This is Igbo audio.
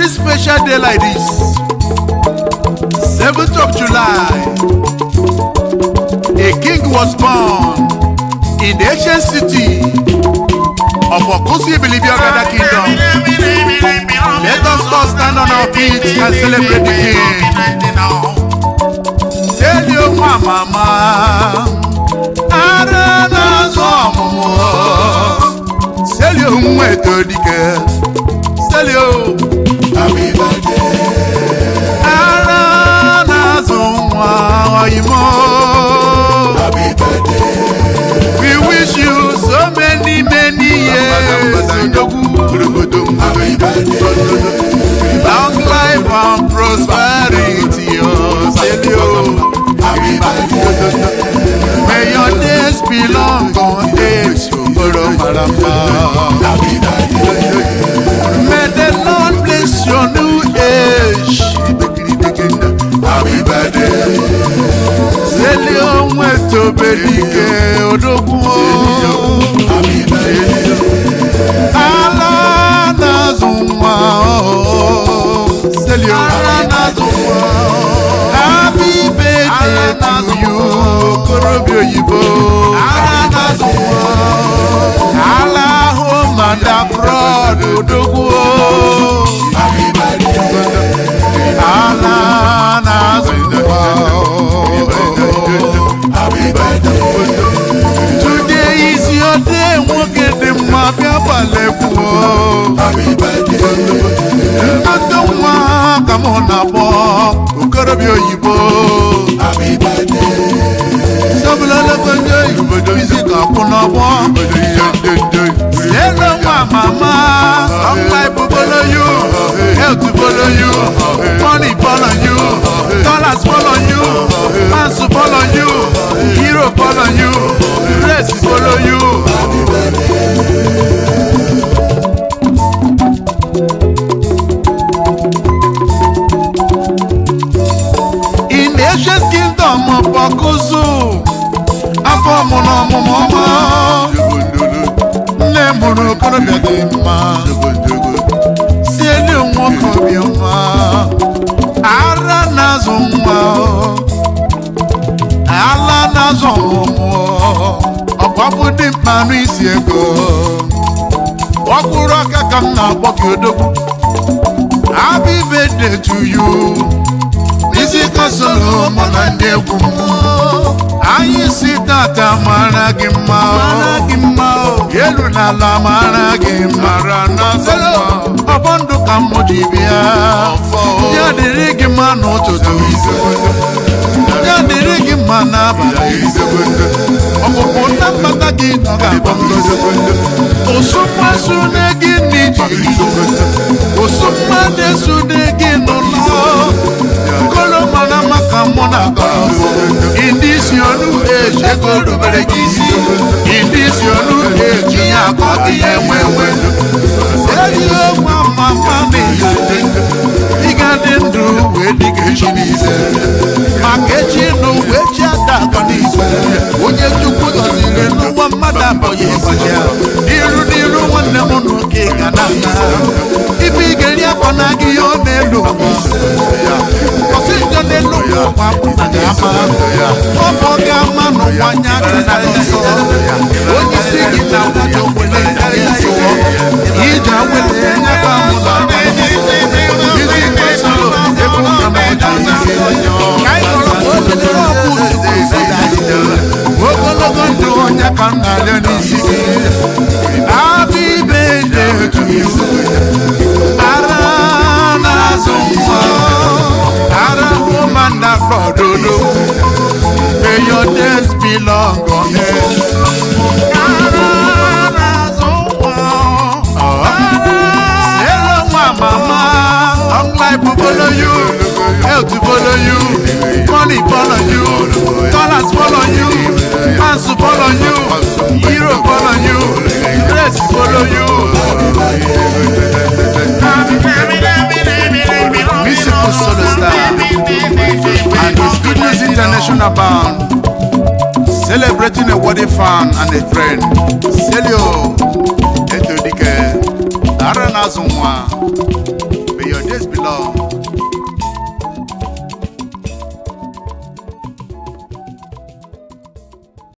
very special day like this, 7th of July, a king was born in the ancient city of Okusi Bilibiogada Kingdom. Let us all stand on our feet and celebrate the king. Tell you, mama, Arana Zomo. Tell you, Mwetodike. Tell you, happy birthday. Arana Zomo, happy birthday. We wish you so many years. Happy birthday. Long life and prosperity. Happy birthday. May your days be long on age. Happy birthday. May the Lord bless your new age. Happy birthday. Selio mweto bedike odokuo. Happy birthday. Allah nazumwa. Selio nazumwa. Happy birthday to you, Korobio Yibo. Allah nazumwa. Allah home and abroad odokuo. Happy birthday. Allah nazumwa. Happy birthday. Today is your day. Won't get the mafia baleku. Happy birthday. Don't want come on up. Korobio Yibo. Happy birthday. Sabula konjo Yibo do music akuna bo. Hello mama, I'm like follow you, health to follow you, money follow you, dollars follow you, fans follow you, hero follow you, dress follow you. Happy birthday. In the ancient kingdom of Okusu, Afomono Nemuru Korobia de Ma, Sielu Mokobioma, Aranazumwa, Alanazumwa, Opapu di Manisiego, Wakuraka Kamna Bokyodo. Happy birthday to you. Isika solo monande gumo. Ayi sitata maragima. Yelu na la maragima. Selo abondo kamojibia. Ya dirigi mano toto. Ya dirigi mana bali. Okopona pataki noga bongo. Osuma sunegi niji. Osuma de sunegi nono. Kolo mana makamona. In this your new age, you go to Beregisi. In this your new age, you are going to tell you, mama, he got them do with the kitchen is. Marketing no which are dark on his way. When you put us in no one madam for you, dear one never no cake and if we get up on a guion, they look. Because it's going to look up and Opogama no wanya kinaso. When you see it now, you will so. Ija will never move. You see my solo, you come from Happy birthday to you. May your days be long on earth. Hello, mama. Long life will follow you, health to follow you, money follow you, dollars follow you, fans follow you, hero follow you, dress follow you. Musical solo star and his Good News International Band, celebrating a worthy fan and a friend. Selio Etodike Aranazumwa. May your days lọ